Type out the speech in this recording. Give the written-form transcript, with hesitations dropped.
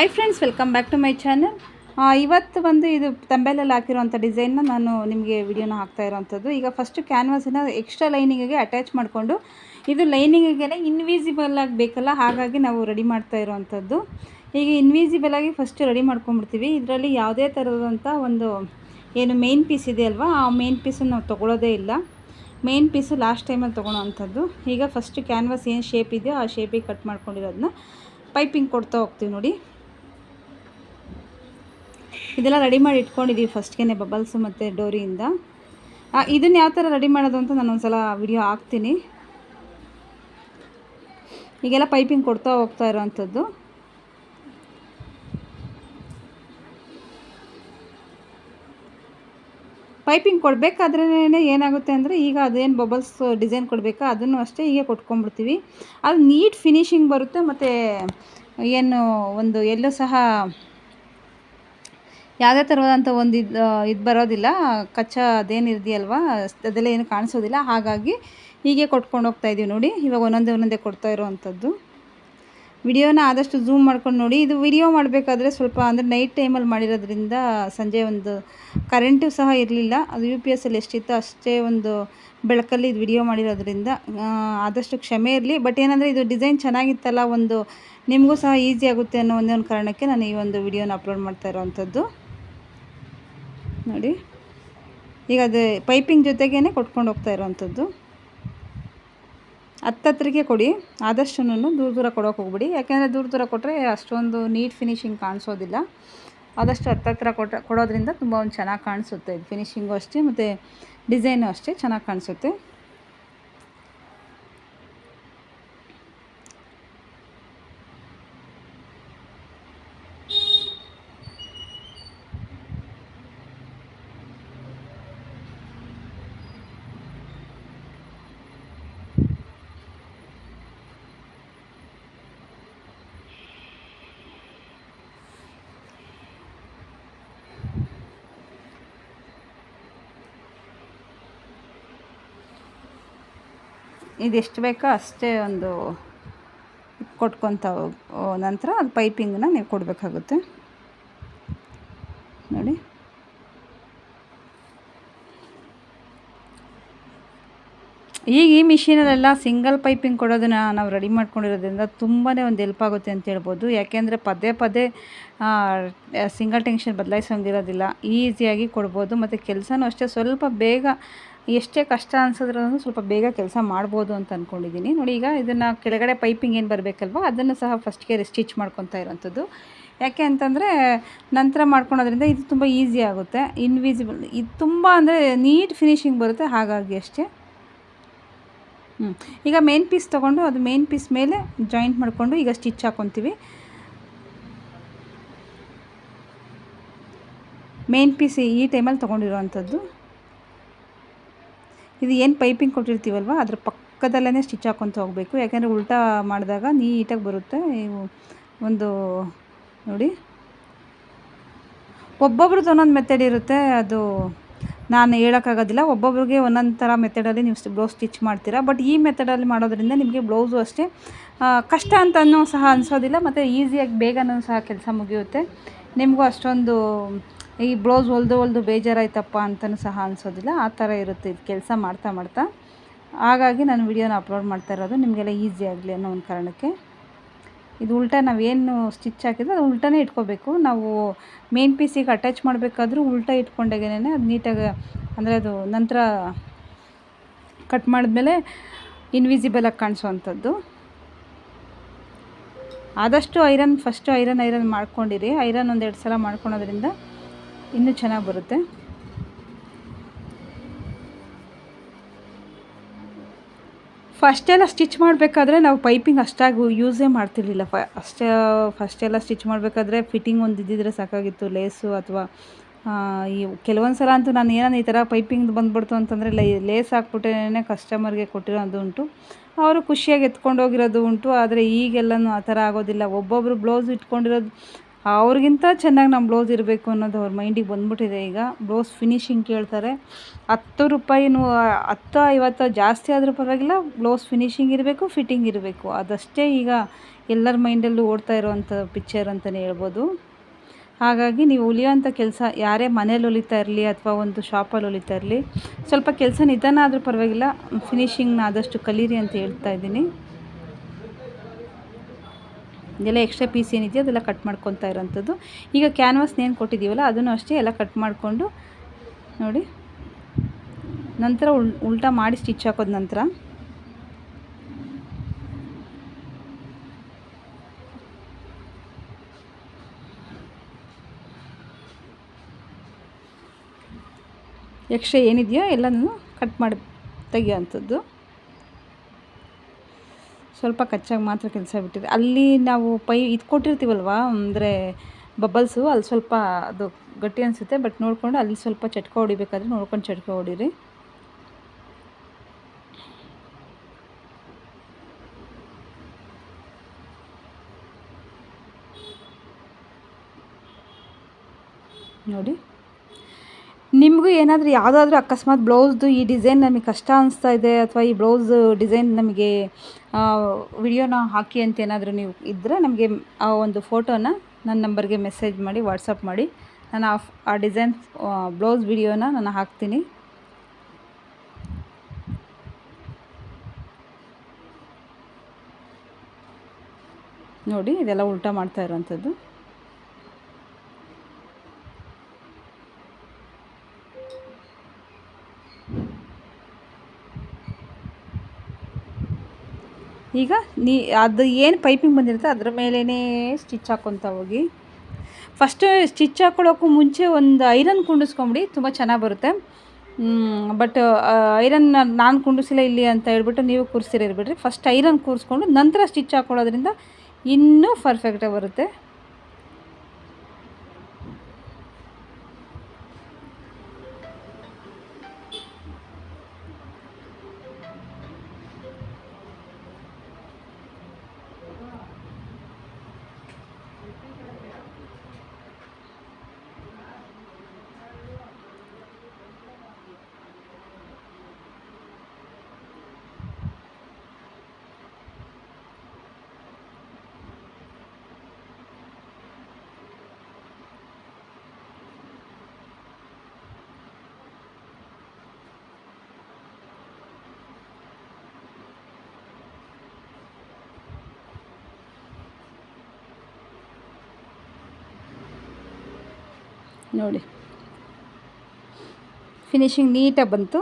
Hi friends, welcome back to my channel. ಇವತ್ತು ಬಂದು ಇದು ತಂಬೆಲಲ್ಲಿ ಹಾಕಿರೋಂಥ ಡಿಸೈನ್ನ ನಾನು ನಿಮಗೆ ವಿಡಿಯೋನ ಹಾಕ್ತಾ ಇರೋವಂಥದ್ದು. ಈಗ ಫಸ್ಟು ಕ್ಯಾನ್ವಾಸನ್ನು ಎಕ್ಸ್ಟ್ರಾ ಲೈನಿಂಗಿಗೆ ಅಟ್ಯಾಚ್ ಮಾಡಿಕೊಂಡು, ಇದು ಲೈನಿಂಗಿಗೆ ಇನ್ವಿಸಿಬಲ್ ಆಗಿ ಬೇಕಲ್ಲ, ಹಾಗಾಗಿ ನಾವು ರೆಡಿ ಮಾಡ್ತಾ ಇರೋವಂಥದ್ದು. ಈಗ ಇನ್ವಿಸಿಬಲ್ ಆಗಿ ಫಸ್ಟು ರೆಡಿ ಮಾಡ್ಕೊಂಡ್ಬಿಡ್ತೀವಿ. ಇದರಲ್ಲಿ ಯಾವುದೇ ಥರದಂಥ ಒಂದು ಏನು ಮೇನ್ ಪೀಸ್ ಇದೆ ಅಲ್ವಾ, ಆ ಮೇನ್ ಪೀಸನ್ನು ನಾವು ತೊಗೊಳ್ಳೋದೇ ಇಲ್ಲ. ಮೇನ್ ಪೀಸು ಲಾಸ್ಟ್ ಟೈಮಲ್ಲಿ ತೊಗೊಳ್ಳೋವಂಥದ್ದು. ಈಗ ಫಸ್ಟು ಕ್ಯಾನ್ವಾಸ್ ಏನು ಶೇಪ್ ಇದೆಯೋ ಆ ಶೇಪಿಗೆ ಕಟ್ ಮಾಡ್ಕೊಂಡಿರೋದನ್ನ ಪೈಪಿಂಗ್ ಕೊಡ್ತಾ ಹೋಗ್ತೀವಿ. ನೋಡಿ, ಇದೆಲ್ಲ ರೆಡಿ ಮಾಡಿ ಇಟ್ಕೊಂಡಿದ್ದೀವಿ ಫಸ್ಟ್ಗೆ ಬಬಲ್ಸು ಮತ್ತು ಡೋರಿಯಿಂದ. ಇದನ್ನು ಯಾವ ಥರ ರೆಡಿ ಮಾಡೋದು ಅಂತ ನಾನು ಒಂದು ಸಲ ವಿಡಿಯೋ ಹಾಕ್ತೀನಿ. ಈಗೆಲ್ಲ ಪೈಪಿಂಗ್ ಕೊಡ್ತಾ ಹೋಗ್ತಾ ಇರೋವಂಥದ್ದು. ಪೈಪಿಂಗ್ ಕೊಡಬೇಕಾದ್ರೇ ಏನಾಗುತ್ತೆ ಅಂದರೆ, ಈಗ ಅದೇನು ಬಬಲ್ಸ್ ಡಿಸೈನ್ ಕೊಡಬೇಕಾ ಅದನ್ನು ಅಷ್ಟೇ ಹೀಗೆ ಕೊಟ್ಕೊಂಡ್ಬಿಡ್ತೀವಿ. ಅದು ನೀಟ್ ಫಿನಿಶಿಂಗ್ ಬರುತ್ತೆ. ಮತ್ತು ಏನು ಒಂದು ಎಲ್ಲೂ ಸಹ ಯಾವುದೇ ಥರವಾದಂಥ ಒಂದು ಇದು ಬರೋದಿಲ್ಲ, ಕಚ್ಚಾ ಅದೇನಿದೆಯಲ್ವ ಅದೆಲ್ಲ ಏನು ಕಾಣಿಸೋದಿಲ್ಲ. ಹಾಗಾಗಿ ಹೀಗೆ ಕೊಟ್ಕೊಂಡು ಹೋಗ್ತಾಯಿದ್ದೀವಿ. ನೋಡಿ, ಇವಾಗ ಒಂದೊಂದೇ ಕೊಡ್ತಾ ಇರೋವಂಥದ್ದು. ವಿಡಿಯೋನ ಆದಷ್ಟು ಝೂಮ್ ಮಾಡ್ಕೊಂಡು ನೋಡಿ. ಇದು ವಿಡಿಯೋ ಮಾಡಬೇಕಾದ್ರೆ ಸ್ವಲ್ಪ ಅಂದರೆ ನೈಟ್ ಟೈಮಲ್ಲಿ ಮಾಡಿರೋದ್ರಿಂದ ಸಂಜೆ ಒಂದು ಕರೆಂಟು ಸಹ ಇರಲಿಲ್ಲ. ಅದು UPS ಎಷ್ಟಿತ್ತು ಅಷ್ಟೇ ಒಂದು ಬೆಳಕಲ್ಲಿ ಇದು ವಿಡಿಯೋ ಮಾಡಿರೋದ್ರಿಂದ ಆದಷ್ಟು ಕ್ಷಮೆ ಇರಲಿ. ಬಟ್ ಏನಂದರೆ, ಇದು ಡಿಸೈನ್ ಚೆನ್ನಾಗಿತ್ತಲ್ಲ, ಒಂದು ನಿಮಗೂ ಸಹ ಈಸಿ ಆಗುತ್ತೆ ಅನ್ನೋ ಒಂದೇ ಒಂದು ಕಾರಣಕ್ಕೆ ನಾನು ಈ ಒಂದು ವಿಡಿಯೋನ ಅಪ್ಲೋಡ್ ಮಾಡ್ತಾ ಇರೋವಂಥದ್ದು. ನೋಡಿ, ಈಗ ಅದು ಪೈಪಿಂಗ್ ಜೊತೆಗೇ ಕೊಟ್ಕೊಂಡು ಹೋಗ್ತಾ ಇರೋವಂಥದ್ದು. ಹತ್ತತ್ರಕ್ಕೆ ಕೊಡಿ, ಆದಷ್ಟು ದೂರ ಕೊಡೋಕೆ ಹೋಗ್ಬಿಡಿ. ಯಾಕೆಂದರೆ ದೂರ ಕೊಟ್ಟರೆ ಅಷ್ಟೊಂದು ನೀಟ್ ಫಿನಿಶಿಂಗ್ ಕಾಣಿಸೋದಿಲ್ಲ. ಆದಷ್ಟು ಹತ್ತತ್ರ ಕೊಡೋದ್ರಿಂದ ತುಂಬ ಒಂದು ಚೆನ್ನಾಗಿ ಕಾಣಿಸುತ್ತೆ. ಇದು ಫಿನಿಶಿಂಗು ಅಷ್ಟೇ ಮತ್ತು ಡಿಸೈನು ಅಷ್ಟೇ ಚೆನ್ನಾಗಿ ಕಾಣಿಸುತ್ತೆ. ಇದೆಷ್ಟು ಬೇಕೋ ಅಷ್ಟೇ ಒಂದು ಕೊಟ್ಕೊತ ನಂತರ ಅದು ಪೈಪಿಂಗನ್ನ ನೀವು ಕೊಡಬೇಕಾಗುತ್ತೆ. ನೋಡಿ, ಈಗ ಈ ಮಿಷಿನಲ್ಲೆಲ್ಲ ಸಿಂಗಲ್ ಪೈಪಿಂಗ್ ಕೊಡೋದನ್ನು ನಾವು ರೆಡಿ ಮಾಡ್ಕೊಂಡಿರೋದ್ರಿಂದ ತುಂಬಾ ಒಂದು ಹೆಲ್ಪ್ ಆಗುತ್ತೆ ಅಂತ ಹೇಳ್ಬೋದು. ಯಾಕೆಂದರೆ ಪದೇ ಸಿಂಗಲ್ ಟೆನ್ಷನ್ ಬದಲಾಯಿಸೋಂಗಿರೋದಿಲ್ಲ, ಈಸಿಯಾಗಿ ಕೊಡ್ಬೋದು. ಮತ್ತು ಕೆಲಸನೂ ಅಷ್ಟೇ ಸ್ವಲ್ಪ ಬೇಗ, ಎಷ್ಟೇ ಕಷ್ಟ ಅನಿಸಿದ್ರೂ ಸ್ವಲ್ಪ ಬೇಗ ಕೆಲಸ ಮಾಡ್ಬೋದು ಅಂತ ಅಂದ್ಕೊಂಡಿದ್ದೀನಿ. ನೋಡಿ, ಈಗ ಇದನ್ನು ಕೆಳಗಡೆ ಪೈಪಿಂಗ್ ಏನು ಬರಬೇಕಲ್ವ ಅದನ್ನು ಸಹ ಫಸ್ಟ್ಗೆ ಸ್ಟಿಚ್ ಮಾಡ್ಕೊತಾ ಇರೋಂಥದ್ದು. ಯಾಕೆ ಅಂತಂದರೆ, ನಂತರ ಮಾಡ್ಕೊಳೋದ್ರಿಂದ ಇದು ತುಂಬ ಈಸಿ ಆಗುತ್ತೆ. ಇನ್ವಿಸಿಬಲ್ ಇದು ತುಂಬ ಅಂದರೆ ನೀಟ್ ಫಿನಿಶಿಂಗ್ ಬರುತ್ತೆ, ಹಾಗಾಗಿ ಅಷ್ಟೇ. ಈಗ ಮೇನ್ ಪೀಸ್ ತೊಗೊಂಡು ಅದು ಮೇನ್ ಪೀಸ್ ಮೇಲೆ ಜಾಯಿಂಟ್ ಮಾಡಿಕೊಂಡು ಈಗ ಸ್ಟಿಚ್ ಹಾಕ್ಕೊತೀವಿ. ಮೇನ್ ಪೀಸ್ ಈ ಟೈಮಲ್ಲಿ ತೊಗೊಂಡಿರೋವಂಥದ್ದು. ಇದು ಏನು ಪೈಪಿಂಗ್ ಕೊಟ್ಟಿರ್ತೀವಲ್ವ ಅದ್ರ ಪಕ್ಕದಲ್ಲೇ ಸ್ಟಿಚ್ ಹಾಕ್ಕೊತ ಹೋಗಬೇಕು. ಯಾಕೆಂದರೆ ಉಲ್ಟಾ ಮಾಡಿದಾಗ ನೀಟಾಗಿ ಬರುತ್ತೆ. ಒಂದು ನೋಡಿ, ಒಬ್ಬೊಬ್ರದ್ದು ಒಂದೊಂದು ಮೆಥಡ್ ಇರುತ್ತೆ, ಅದು ನಾನು ಹೇಳೋಕ್ಕಾಗೋದಿಲ್ಲ. ಒಬ್ಬೊಬ್ರಿಗೆ ಒಂದೊಂದು ಥರ ಮೆಥಡಲ್ಲಿ ನೀವು ಬ್ಲೌಸ್ ಸ್ಟಿಚ್ ಮಾಡ್ತೀರಾ. ಬಟ್ ಈ ಮೆಥಡಲ್ಲಿ ಮಾಡೋದ್ರಿಂದ ನಿಮಗೆ ಬ್ಲೌಸು ಅಷ್ಟೇ ಕಷ್ಟ ಅಂತನೂ ಸಹ ಅನಿಸೋದಿಲ್ಲ. ಮತ್ತು ಈಸಿಯಾಗಿ ಬೇಗನೂ ಸಹ ಕೆಲಸ ಮುಗಿಯುತ್ತೆ. ನಿಮಗೂ ಅಷ್ಟೊಂದು ಈ ಬ್ಲೌಸ್ ಹೊಲ್ದು ಬೇಜಾರಾಯ್ತಪ್ಪ ಅಂತಲೂ ಸಹ ಅನಿಸೋದಿಲ್ಲ. ಆ ಥರ ಇರುತ್ತೆ ಇದು ಕೆಲಸ ಮಾಡ್ತಾ. ಹಾಗಾಗಿ ನಾನು ವಿಡಿಯೋನ ಅಪ್ಲೋಡ್ ಮಾಡ್ತಾ ಇರೋದು, ನಿಮಗೆಲ್ಲ ಈಸಿ ಆಗಲಿ ಅನ್ನೋ ಒಂದು ಕಾರಣಕ್ಕೆ. ಇದು ಉಲ್ಟಾ ನಾವೇನು ಸ್ಟಿಚ್ ಹಾಕಿದ್ರೆ ಅದು ಉಲ್ಟಾನೇ ಇಟ್ಕೋಬೇಕು. ನಾವು ಮೇನ್ ಪೀಸಿಗೆ ಅಟ್ಯಾಚ್ ಮಾಡಬೇಕಾದ್ರೂ ಉಲ್ಟಾ ಇಟ್ಕೊಂಡಾಗೇ ಅದು ನೀಟಾಗಿ, ಅಂದರೆ ಅದು ನಂತರ ಕಟ್ ಮಾಡಿದ್ಮೇಲೆ ಇನ್ವಿಸಿಬಲ್ ಆಗಿ ಕಾಣಿಸೋವಂಥದ್ದು. ಆದಷ್ಟು ಫಸ್ಟು ಐರನ್ ಮಾಡ್ಕೊಂಡಿರಿ. ಐರನ್ ಒಂದೆರಡು ಸಲ ಮಾಡ್ಕೊಳೋದ್ರಿಂದ ಇನ್ನೂ ಚೆನ್ನಾಗಿ ಬರುತ್ತೆ. ಫಸ್ಟೆಲ್ಲ ಸ್ಟಿಚ್ ಮಾಡಬೇಕಾದ್ರೆ ನಾವು ಪೈಪಿಂಗ್ ಅಷ್ಟಾಗಿ ಯೂಸೇ ಮಾಡ್ತಿರ್ಲಿಲ್ಲ. ಫಸ್ಟೆಲ್ಲ ಸ್ಟಿಚ್ ಮಾಡಬೇಕಾದ್ರೆ ಫಿಟ್ಟಿಂಗ್ ಒಂದು ಇದ್ದಿದ್ರೆ ಸಾಕಾಗಿತ್ತು, ಲೇಸು ಅಥವಾ ಈ ಕೆಲವೊಂದು ಸಲ ಅಂತೂ ನಾನು ಏನಾನ ಈ ಥರ ಪೈಪಿಂಗ್ ಬಂದುಬಿಡ್ತು ಅಂತಂದರೆ ಲೇಸ್ ಹಾಕ್ಬಿಟ್ಟೇ ಕಸ್ಟಮರ್ಗೆ ಕೊಟ್ಟಿರೋದು ಉಂಟು. ಅವರು ಖುಷಿಯಾಗಿ ಎತ್ಕೊಂಡು ಹೋಗಿರೋದು ಉಂಟು. ಆದರೆ ಈಗೆಲ್ಲನೂ ಆ ಥರ ಆಗೋದಿಲ್ಲ. ಒಬ್ಬೊಬ್ಬರು ಬ್ಲೌಸ್ ಇಟ್ಕೊಂಡಿರೋದು ಅವ್ರಿಗಿಂತ ಚೆನ್ನಾಗಿ ನಮ್ಮ ಬ್ಲೌಸ್ ಇರಬೇಕು ಅನ್ನೋದು ಅವ್ರ ಮೈಂಡಿಗೆ ಬಂದ್ಬಿಟ್ಟಿದೆ. ಈಗ ಬ್ಲೌಸ್ ಫಿನಿಶಿಂಗ್ ಕೇಳ್ತಾರೆ. 10 ರೂಪಾಯಿನೂ 10-50 ಜಾಸ್ತಿ ಆದರೂ ಪರವಾಗಿಲ್ಲ, ಬ್ಲೌಸ್ ಫಿನಿಶಿಂಗ್ ಇರಬೇಕು, ಫಿಟ್ಟಿಂಗ್ ಇರಬೇಕು. ಅದಷ್ಟೇ ಈಗ ಎಲ್ಲರ ಮೈಂಡಲ್ಲೂ ಓಡ್ತಾ ಇರೋವಂಥ ಪಿಕ್ಚರ್ ಅಂತಲೇ ಹೇಳ್ಬೋದು. ಹಾಗಾಗಿ ನೀವು ಹೊಲಿಯೋಂಥ ಕೆಲಸ ಯಾರೇ ಮನೇಲಿ ಹೊಲಿತಾ ಇರಲಿ ಅಥವಾ ಒಂದು ಶಾಪಲ್ಲಿ ಹೊಲಿತಾ ಇರಲಿ, ಸ್ವಲ್ಪ ಕೆಲಸ ನಿಧಾನ ಆದರೂ ಪರವಾಗಿಲ್ಲ, ಫಿನಿಶಿಂಗ್ನ ಆದಷ್ಟು ಕಲೀರಿ ಅಂತ ಹೇಳ್ತಾ ಇದ್ದೀನಿ. ಇದೆಲ್ಲ ಎಕ್ಸ್ಟ್ರಾ ಪೀಸ್ ಏನಿದೆಯೋ ಅದೆಲ್ಲ ಕಟ್ ಮಾಡ್ಕೊತಾ ಇರೋಂಥದ್ದು. ಈಗ ಕ್ಯಾನ್ವಾಸ್ನೇನು ಕೊಟ್ಟಿದ್ದೀವಲ್ಲ ಅದನ್ನು ಅಷ್ಟೇ ಎಲ್ಲ ಕಟ್ ಮಾಡಿಕೊಂಡು ನೋಡಿ, ನಂತರ ಉಲ್ಟಾ ಮಾಡಿ ಸ್ಟಿಚ್ ಹಾಕೋದ ನಂತರ ಎಕ್ಸ್ಟ್ರಾ ಏನಿದೆಯೋ ಎಲ್ಲನೂ ಕಟ್ ಮಾಡಿ ತೆಗಿಯೋವಂಥದ್ದು. ಸ್ವಲ್ಪ ಕಚ್ಚಾಗಿ ಮಾತ್ರ ಕೆಲಸ ಬಿಟ್ಟಿದೆ. ಅಲ್ಲಿ ನಾವು ಇದು ಕೊಟ್ಟಿರ್ತೀವಲ್ವ, ಅಂದರೆ ಬಬಲ್ಸು, ಅಲ್ಲಿ ಸ್ವಲ್ಪ ಅದು ಗಟ್ಟಿ ಅನಿಸುತ್ತೆ. ಬಟ್ ನೋಡಿಕೊಂಡು ಅಲ್ಲಿ ಸ್ವಲ್ಪ ಚಟ್ಕ ಹೊಡಿಬೇಕಾದ್ರೆ ನೋಡ್ಕೊಂಡು ಚಟ್ಕ ಹೊಡೀರಿ. ನೋಡಿ, ನಿಮಗೂ ಏನಾದರೂ ಯಾವುದಾದ್ರೂ ಅಕಸ್ಮಾತ್ ಬ್ಲೌಸ್ದು ಈ ಡಿಸೈನ್ ನಮಗೆ ಕಷ್ಟ ಅನಿಸ್ತಾ ಇದೆ ಅಥವಾ ಈ ಬ್ಲೌಸ್ ಡಿಸೈನ್ ನಮಗೆ ವಿಡಿಯೋನ ಹಾಕಿ ಅಂತ ಏನಾದರೂ ನೀವು ಇದ್ದರೆ ನಮಗೆ ಆ ಒಂದು ಫೋಟೋನ ನನ್ನ ನಂಬರ್ಗೆ ಮೆಸೇಜ್ ಮಾಡಿ, ವಾಟ್ಸಪ್ ಮಾಡಿ, ನಾನು ಆ ಡಿಸೈನ್ ಬ್ಲೌಸ್ ವಿಡಿಯೋನ ನಾನು ಹಾಕ್ತೀನಿ. ನೋಡಿ, ಇದೆಲ್ಲ ಉಲ್ಟಾ ಮಾಡ್ತಾ ಇರೋವಂಥದ್ದು. ಈಗ ಅದು ಏನು ಪೈಪಿಂಗ್ ಬಂದಿರುತ್ತೆ ಅದರ ಮೇಲೇ ಸ್ಟಿಚ್ ಹಾಕ್ಕೊತಾ ಹೋಗಿ. ಫಸ್ಟು ಸ್ಟಿಚ್ ಹಾಕ್ಕೊಳ್ಳೋಕ್ಕೂ ಮುಂಚೆ ಒಂದು ಐರನ್ ಕುಂಡಿಸ್ಕೊಂಬಿಡಿ, ತುಂಬ ಚೆನ್ನಾಗಿ ಬರುತ್ತೆ. ಬಟ್ ಐರನ್ ನಾನು ಕುಂಡಿಸಿಲ್ಲ ಇಲ್ಲಿ ಅಂತ ಹೇಳ್ಬಿಟ್ಟು ನೀವು ಕೂರಿಸಿರಿಬಿಡ್ರಿ. ಫಸ್ಟ್ ಐರನ್ ಕೂರಿಸ್ಕೊಂಡು ನಂತರ ಸ್ಟಿಚ್ ಹಾಕ್ಕೊಳ್ಳೋದ್ರಿಂದ ಇನ್ನೂ ಪರ್ಫೆಕ್ಟಾಗಿ ಬರುತ್ತೆ. ನೋಡಿ, ಫಿನಿಶಿಂಗ್ ನೀಟಾಗಿ ಬಂತು.